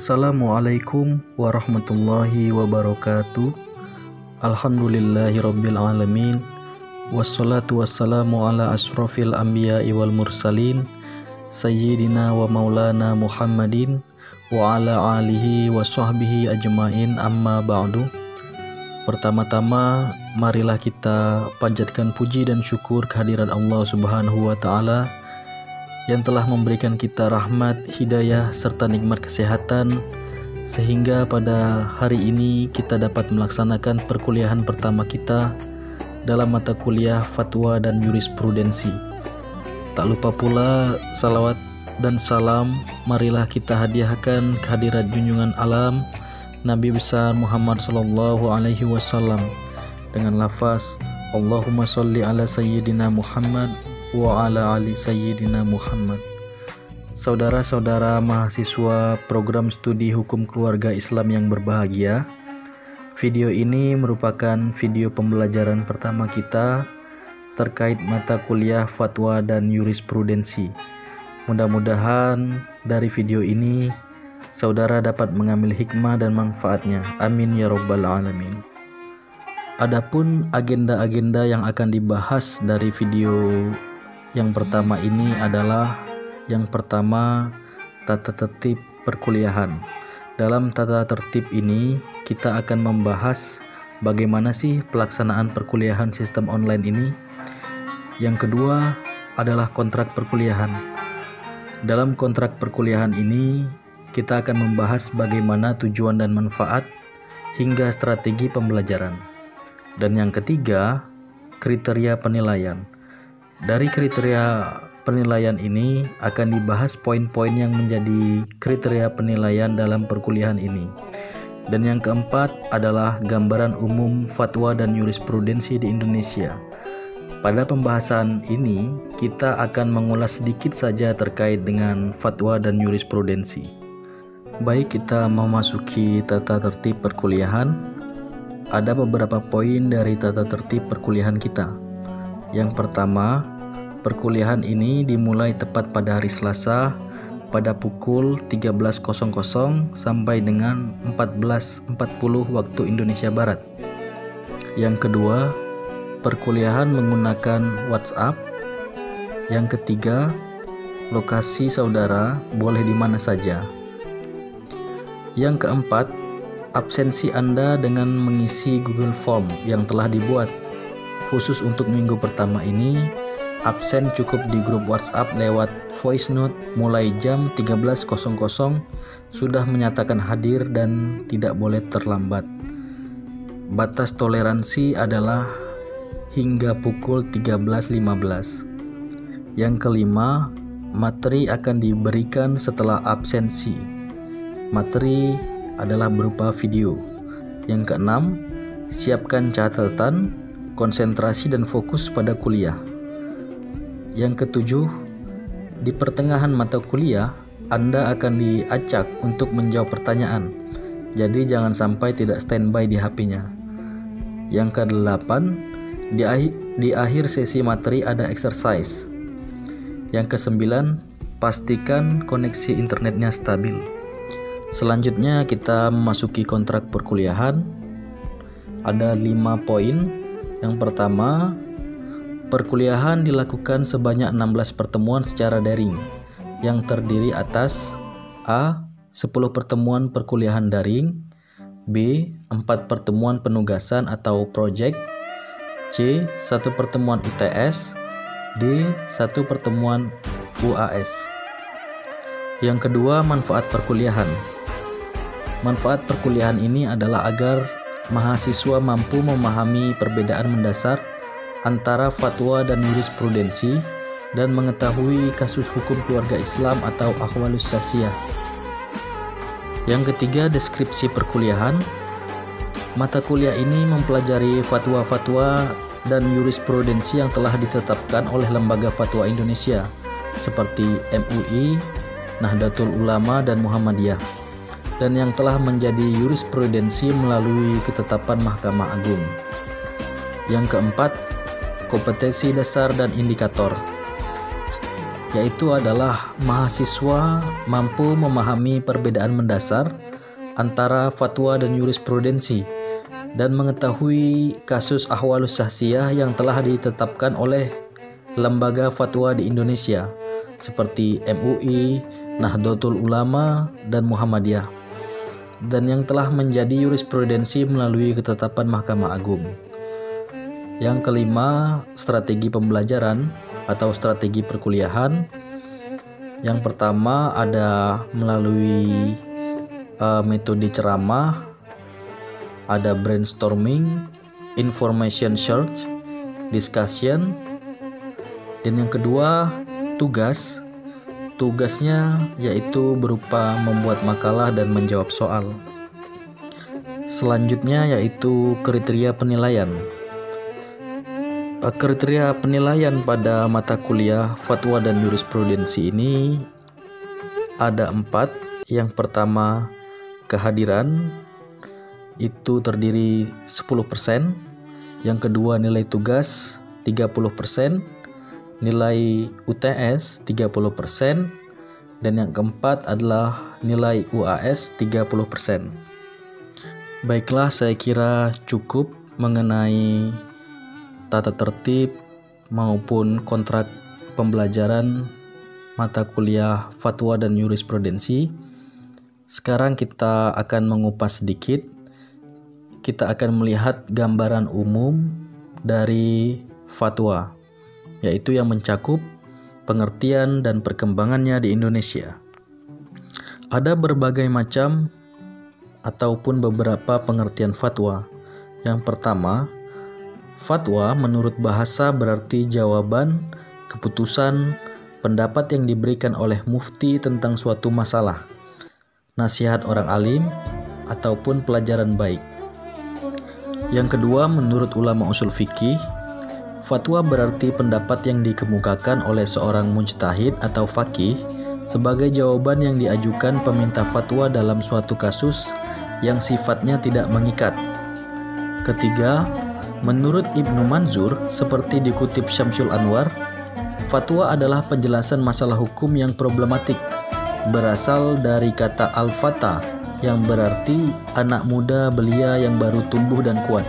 Assalamualaikum warahmatullahi wabarakatuh. Alhamdulillahirabbil alamin. Wassalatu wassalamu ala asyrafil anbiya'i wal mursalin sayyidina wa maulana Muhammadin wa ala alihi wa sahbihi ajmain, amma ba'du. Pertama-tama marilah kita panjatkan puji dan syukur kehadirat Allah Subhanahu wa taala yang telah memberikan kita rahmat, hidayah, serta nikmat kesehatan, sehingga pada hari ini kita dapat melaksanakan perkuliahan pertama kita dalam mata kuliah Fatwa dan Jurisprudensi. Tak lupa pula salawat dan salam marilah kita hadiahkan kehadirat junjungan alam Nabi besar Muhammad sallallahu alaihi wasallam dengan lafaz Allahumma sholli ala sayyidina Muhammad wa ala ali sayyidina Muhammad. Saudara-saudara mahasiswa program studi hukum keluarga Islam yang berbahagia, video ini merupakan video pembelajaran pertama kita terkait mata kuliah Fatwa dan Jurisprudensi. Mudah-mudahan dari video ini saudara dapat mengambil hikmah dan manfaatnya. Amin ya rabbal alamin. Adapun agenda-agenda yang akan dibahas dari video yang pertama ini adalah yang pertama, tata tertib perkuliahan. Dalam tata tertib ini kita akan membahas bagaimana sih pelaksanaan perkuliahan sistem online ini. Yang kedua adalah kontrak perkuliahan. Dalam kontrak perkuliahan ini kita akan membahas bagaimana tujuan dan manfaat hingga strategi pembelajaran. Dan yang ketiga, kriteria penilaian. Dari kriteria penilaian ini akan dibahas poin-poin yang menjadi kriteria penilaian dalam perkuliahan ini. Dan yang keempat adalah gambaran umum fatwa dan jurisprudensi di Indonesia. Pada pembahasan ini kita akan mengulas sedikit saja terkait dengan fatwa dan jurisprudensi. Baik, kita memasuki tata tertib perkuliahan. Ada beberapa poin dari tata tertib perkuliahan kita. Yang pertama, perkuliahan ini dimulai tepat pada hari Selasa pada pukul 13.00 sampai dengan 14.40 waktu Indonesia Barat. Yang kedua, perkuliahan menggunakan WhatsApp. Yang ketiga, lokasi saudara boleh di mana saja. Yang keempat, absensi Anda dengan mengisi Google Form yang telah dibuat. Khusus untuk minggu pertama ini, absen cukup di grup WhatsApp lewat voice note mulai jam 13.00 sudah menyatakan hadir dan tidak boleh terlambat. Batas toleransi adalah hingga pukul 13.15. Yang kelima, materi akan diberikan setelah absensi. Materi adalah berupa video. Yang keenam, siapkan catatan, konsentrasi dan fokus pada kuliah. Yang ketujuh, di pertengahan mata kuliah Anda akan diacak untuk menjawab pertanyaan. Jadi jangan sampai tidak standby di HP-nya. Yang kedelapan, di akhir sesi materi ada exercise. Yang kesembilan, pastikan koneksi internetnya stabil. Selanjutnya kita memasuki kontrak perkuliahan. Ada 5 poin. Yang pertama, perkuliahan dilakukan sebanyak 16 pertemuan secara daring yang terdiri atas A. 10 pertemuan perkuliahan daring, B. 4 pertemuan penugasan atau project, C. 1 pertemuan UTS, D. 1 pertemuan UAS. Yang kedua, manfaat perkuliahan. Manfaat perkuliahan ini adalah agar mahasiswa mampu memahami perbedaan mendasar antara fatwa dan jurisprudensi dan mengetahui kasus hukum keluarga Islam atau ahwalus syasiah. Yang ketiga, deskripsi perkuliahan. Mata kuliah ini mempelajari fatwa-fatwa dan jurisprudensi yang telah ditetapkan oleh Lembaga Fatwa Indonesia seperti MUI, Nahdlatul Ulama dan Muhammadiyah, dan yang telah menjadi jurisprudensi melalui ketetapan Mahkamah Agung. Yang keempat, kompetensi dasar dan indikator. yaitu adalah mahasiswa mampu memahami perbedaan mendasar antara fatwa dan jurisprudensi dan mengetahui kasus ahwalus syahsiyah yang telah ditetapkan oleh lembaga fatwa di Indonesia seperti MUI, Nahdlatul Ulama, dan Muhammadiyah, dan yang telah menjadi jurisprudensi melalui ketetapan Mahkamah Agung. Yang kelima, strategi pembelajaran atau strategi perkuliahan. Yang pertama ada melalui metode ceramah, ada brainstorming, information search, discussion, dan yang kedua tugasnya yaitu berupa membuat makalah dan menjawab soal. Selanjutnya yaitu kriteria penilaian. Kriteria penilaian pada mata kuliah fatwa dan jurisprudensi ini ada 4. Yang pertama, kehadiran, itu terdiri 10%. Yang kedua, nilai tugas 30%, nilai UTS 30%, dan yang keempat adalah nilai UAS 30%. Baiklah, saya kira cukup mengenai tata tertib maupun kontrak pembelajaran mata kuliah fatwa dan jurisprudensi. Sekarang kita akan mengupas sedikit. Kita akan melihat gambaran umum dari fatwa, yaitu yang mencakup pengertian dan perkembangannya di Indonesia. Ada berbagai macam ataupun beberapa pengertian fatwa. Yang pertama, fatwa menurut bahasa berarti jawaban, keputusan, pendapat yang diberikan oleh mufti tentang suatu masalah, nasihat orang alim, ataupun pelajaran baik. Yang kedua, menurut ulama usul fikih, fatwa berarti pendapat yang dikemukakan oleh seorang mujtahid atau faqih sebagai jawaban yang diajukan peminta fatwa dalam suatu kasus yang sifatnya tidak mengikat. Ketiga, menurut Ibnu Manzur, seperti dikutip Syamsul Anwar, fatwa adalah penjelasan masalah hukum yang problematik, berasal dari kata al-fata yang berarti anak muda belia yang baru tumbuh dan kuat.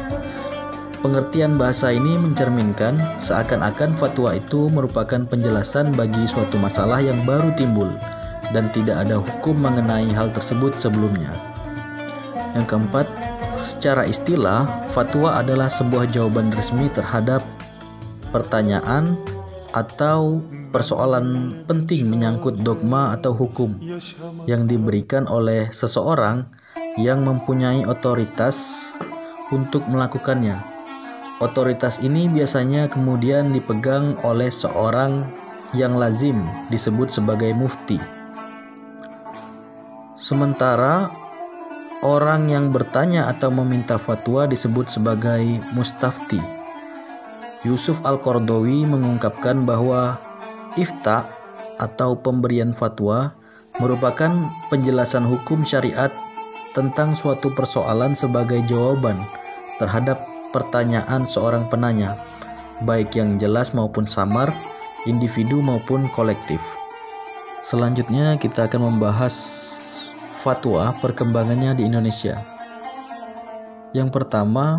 Pengertian bahasa ini mencerminkan seakan-akan fatwa itu merupakan penjelasan bagi suatu masalah yang baru timbul dan tidak ada hukum mengenai hal tersebut sebelumnya. Yang keempat, secara istilah, fatwa adalah sebuah jawaban resmi terhadap pertanyaan atau persoalan penting menyangkut dogma atau hukum yang diberikan oleh seseorang yang mempunyai otoritas untuk melakukannya. Otoritas ini biasanya kemudian dipegang oleh seorang yang lazim disebut sebagai mufti. Sementara orang yang bertanya atau meminta fatwa disebut sebagai mustafti. Yusuf Al-Qaradawi mengungkapkan bahwa ifta atau pemberian fatwa merupakan penjelasan hukum syariat tentang suatu persoalan sebagai jawaban terhadap pertanyaan seorang penanya, baik yang jelas maupun samar, individu maupun kolektif. Selanjutnya kita akan membahas fatwa perkembangannya di Indonesia. Yang pertama,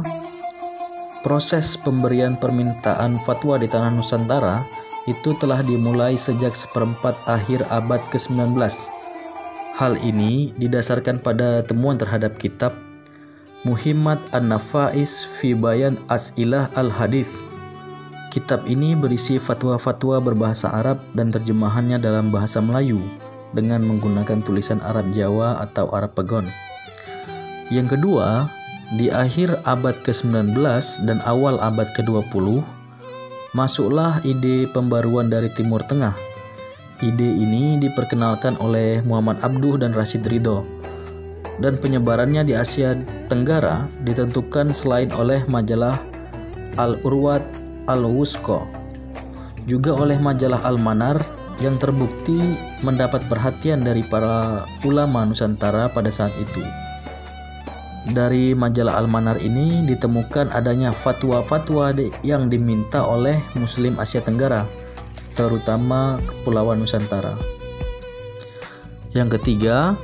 proses pemberian permintaan fatwa di tanah Nusantara itu telah dimulai sejak seperempat akhir abad ke-19. Hal ini didasarkan pada temuan terhadap kitab Muhimmat An-Nafais fi Bayan As'ilah Al-Hadith. Kitab ini berisi fatwa-fatwa berbahasa Arab dan terjemahannya dalam bahasa Melayu dengan menggunakan tulisan Arab Jawa atau Arab Pegon. Yang kedua, di akhir abad ke-19 dan awal abad ke-20, masuklah ide pembaruan dari Timur Tengah. Ide ini diperkenalkan oleh Muhammad Abduh dan Rashid Ridho, dan penyebarannya di Asia Tenggara ditentukan selain oleh majalah Al-Urwat Al-Wusqa, juga oleh majalah Al-Manar yang terbukti mendapat perhatian dari para ulama Nusantara pada saat itu. Dari majalah Al-Manar ini ditemukan adanya fatwa-fatwa yang diminta oleh Muslim Asia Tenggara terutama Kepulauan Nusantara. Yang ketiga,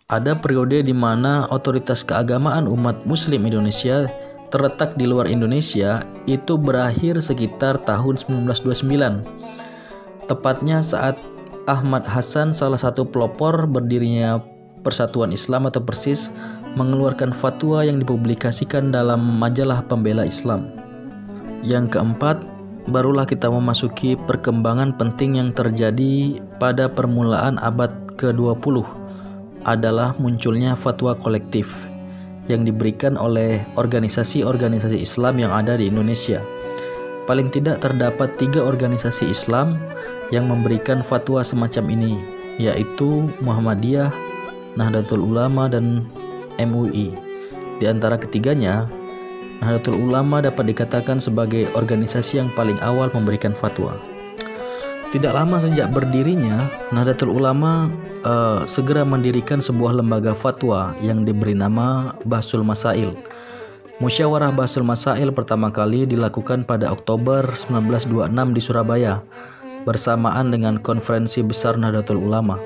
ada periode di mana otoritas keagamaan umat Muslim Indonesia terletak di luar Indonesia itu berakhir sekitar tahun 1929. Tepatnya saat Ahmad Hasan, salah satu pelopor berdirinya Persatuan Islam atau Persis, mengeluarkan fatwa yang dipublikasikan dalam majalah Pembela Islam. Yang keempat, barulah kita memasuki perkembangan penting yang terjadi pada permulaan abad ke-20, adalah munculnya fatwa kolektif yang diberikan oleh organisasi-organisasi Islam yang ada di Indonesia. Paling tidak terdapat 3 organisasi Islam yang memberikan fatwa semacam ini, yaitu Muhammadiyah, Nahdlatul Ulama, dan MUI. Di antara ketiganya, Nahdlatul Ulama dapat dikatakan sebagai organisasi yang paling awal memberikan fatwa. Tidak lama sejak berdirinya, Nahdlatul Ulama segera mendirikan sebuah lembaga fatwa yang diberi nama Bahsul Masail. Musyawarah Bahsul Masail pertama kali dilakukan pada Oktober 1926 di Surabaya, bersamaan dengan Konferensi Besar Nahdlatul Ulama.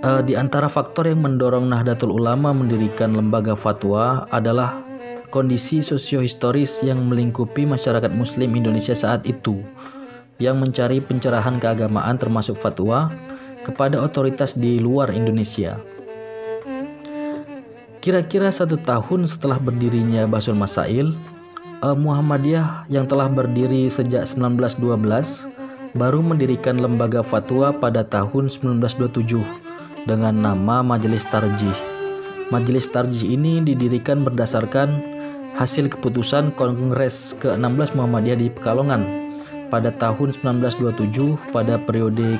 Di antara faktor yang mendorong Nahdlatul Ulama mendirikan lembaga fatwa adalah kondisi sosiohistoris yang melingkupi masyarakat Muslim Indonesia saat itu, yang mencari pencerahan keagamaan termasuk fatwa kepada otoritas di luar Indonesia. Kira-kira 1 tahun setelah berdirinya Bahsul Masail, Muhammadiyah yang telah berdiri sejak 1912 baru mendirikan lembaga fatwa pada tahun 1927 dengan nama Majelis Tarjih. Majelis Tarjih ini didirikan berdasarkan hasil keputusan Kongres ke-16 Muhammadiyah di Pekalongan pada tahun 1927 pada periode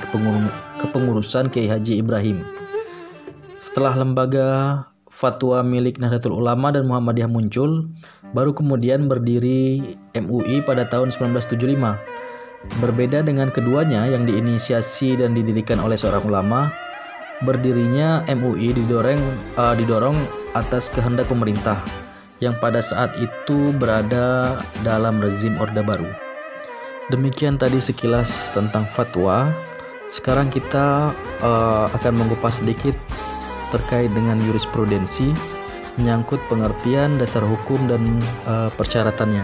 kepengurusan Kiai Haji Ibrahim. Setelah lembaga fatwa milik Nahdlatul Ulama dan Muhammadiyah muncul, baru kemudian berdiri MUI pada tahun 1975. Berbeda dengan keduanya yang diinisiasi dan didirikan oleh seorang ulama, berdirinya MUI didorong atas kehendak pemerintah yang pada saat itu berada dalam rezim Orde Baru. Demikian tadi sekilas tentang fatwa. Sekarang kita akan mengupas sedikit terkait dengan jurisprudensi, menyangkut pengertian dasar hukum dan persyaratannya.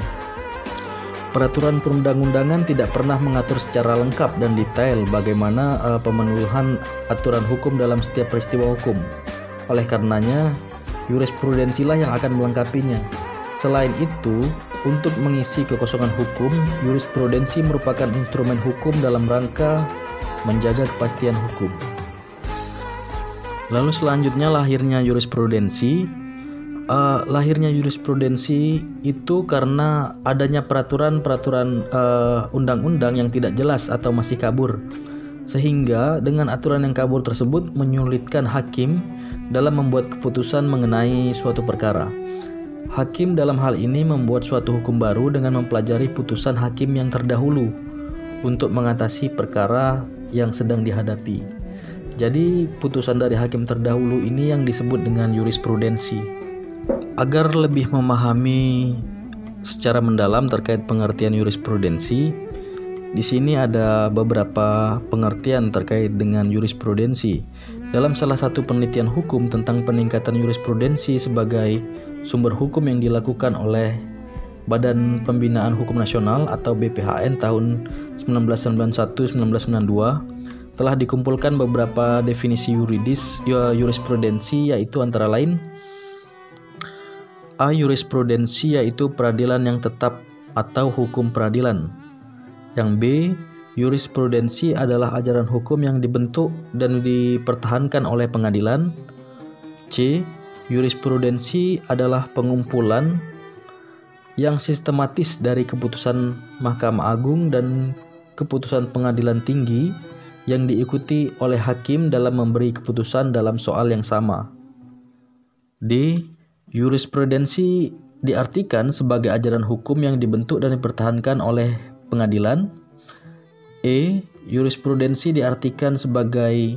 Peraturan perundang-undangan tidak pernah mengatur secara lengkap dan detail bagaimana pemenuhan aturan hukum dalam setiap peristiwa hukum. Oleh karenanya, jurisprudensilah yang akan melengkapinya. Selain itu, untuk mengisi kekosongan hukum, jurisprudensi merupakan instrumen hukum dalam rangka menjaga kepastian hukum. Lalu selanjutnya lahirnya jurisprudensi. Lahirnya jurisprudensi itu karena adanya peraturan-peraturan undang-undang yang tidak jelas atau masih kabur, sehingga dengan aturan yang kabur tersebut menyulitkan hakim dalam membuat keputusan mengenai suatu perkara. Hakim dalam hal ini membuat suatu hukum baru dengan mempelajari putusan hakim yang terdahulu untuk mengatasi perkara yang sedang dihadapi. Jadi putusan dari hakim terdahulu ini yang disebut dengan jurisprudensi. Agar lebih memahami secara mendalam terkait pengertian jurisprudensi, di sini ada beberapa pengertian terkait dengan jurisprudensi. Dalam salah satu penelitian hukum tentang peningkatan jurisprudensi sebagai sumber hukum yang dilakukan oleh Badan Pembinaan Hukum Nasional atau BPHN tahun 1991-1992, telah dikumpulkan beberapa definisi yuridis jurisprudensi, yaitu antara lain: A. Jurisprudensi yaitu peradilan yang tetap atau hukum peradilan. Yang B. Jurisprudensi adalah ajaran hukum yang dibentuk dan dipertahankan oleh pengadilan. C. Jurisprudensi adalah pengumpulan yang sistematis dari keputusan Mahkamah Agung dan keputusan pengadilan tinggi yang diikuti oleh hakim dalam memberi keputusan dalam soal yang sama. D. Jurisprudensi diartikan sebagai ajaran hukum yang dibentuk dan dipertahankan oleh pengadilan. E. Jurisprudensi diartikan sebagai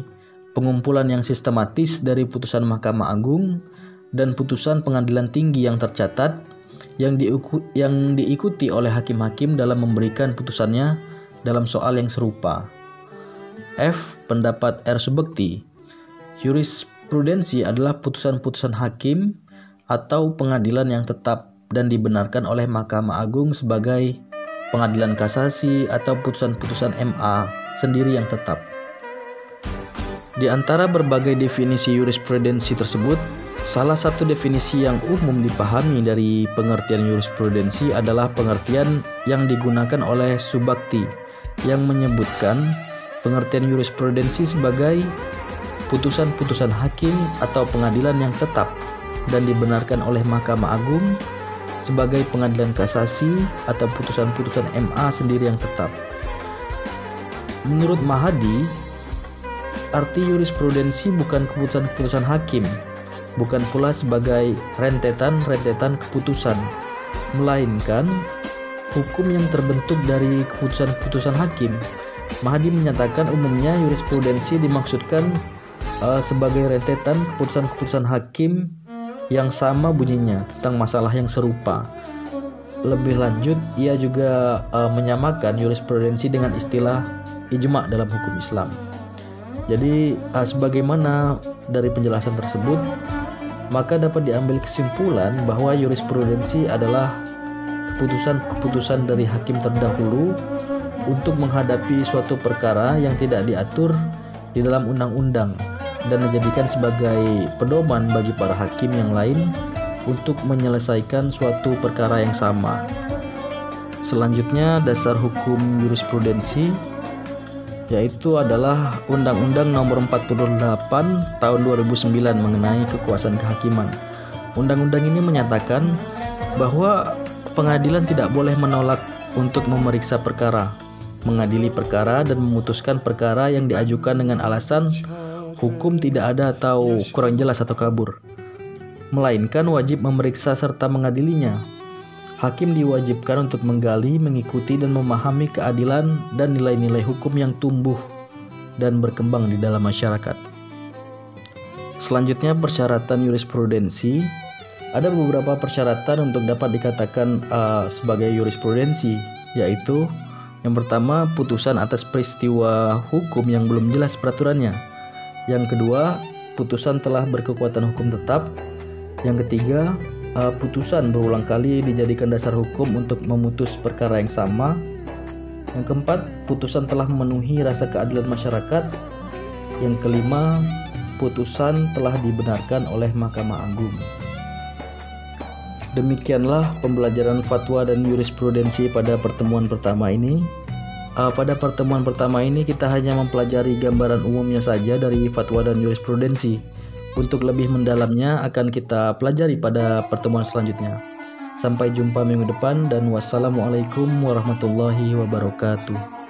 pengumpulan yang sistematis dari putusan Mahkamah Agung dan putusan pengadilan tinggi yang tercatat yang diikuti oleh hakim-hakim dalam memberikan putusannya dalam soal yang serupa. F. Pendapat R. Subekti, jurisprudensi adalah putusan-putusan hakim atau pengadilan yang tetap dan dibenarkan oleh Mahkamah Agung sebagai pengadilan kasasi atau putusan-putusan MA sendiri yang tetap. Di antara berbagai definisi jurisprudensi tersebut, salah satu definisi yang umum dipahami dari pengertian jurisprudensi adalah pengertian yang digunakan oleh Subakti yang menyebutkan pengertian jurisprudensi sebagai putusan-putusan hakim atau pengadilan yang tetap dan dibenarkan oleh Mahkamah Agung sebagai pengadilan kasasi atau putusan-putusan MA sendiri yang tetap. Menurut Mahadi, arti jurisprudensi bukan keputusan-keputusan hakim, bukan pula sebagai rentetan-rentetan keputusan, melainkan hukum yang terbentuk dari keputusan-keputusan hakim. Mahadi menyatakan umumnya jurisprudensi dimaksudkan sebagai rentetan keputusan-keputusan hakim yang sama bunyinya tentang masalah yang serupa. Lebih lanjut, ia juga menyamakan jurisprudensi dengan istilah ijma dalam hukum Islam. Jadi sebagaimana dari penjelasan tersebut, maka dapat diambil kesimpulan bahwa jurisprudensi adalah keputusan-keputusan dari hakim terdahulu untuk menghadapi suatu perkara yang tidak diatur di dalam undang-undang dan dijadikan sebagai pedoman bagi para hakim yang lain untuk menyelesaikan suatu perkara yang sama. Selanjutnya, dasar hukum jurisprudensi yaitu adalah Undang-Undang Nomor 48 Tahun 2009 mengenai kekuasaan kehakiman. Undang-undang ini menyatakan bahwa pengadilan tidak boleh menolak untuk memeriksa perkara, mengadili perkara dan memutuskan perkara yang diajukan dengan alasan hukum tidak ada atau kurang jelas atau kabur, melainkan wajib memeriksa serta mengadilinya. Hakim diwajibkan untuk menggali, mengikuti, dan memahami keadilan dan nilai-nilai hukum yang tumbuh dan berkembang di dalam masyarakat. Selanjutnya, persyaratan jurisprudensi. Ada beberapa persyaratan untuk dapat dikatakan sebagai jurisprudensi, yaitu yang pertama, putusan atas peristiwa hukum yang belum jelas peraturannya. Yang kedua, putusan telah berkekuatan hukum tetap. Yang ketiga, putusan berulang kali dijadikan dasar hukum untuk memutus perkara yang sama. Yang keempat, putusan telah memenuhi rasa keadilan masyarakat. Yang kelima, putusan telah dibenarkan oleh Mahkamah Agung. Demikianlah pembelajaran fatwa dan jurisprudensi pada pertemuan pertama ini. Pada pertemuan pertama ini kita hanya mempelajari gambaran umumnya saja dari fatwa dan jurisprudensi. Untuk lebih mendalamnya akan kita pelajari pada pertemuan selanjutnya. Sampai jumpa minggu depan dan wassalamualaikum warahmatullahi wabarakatuh.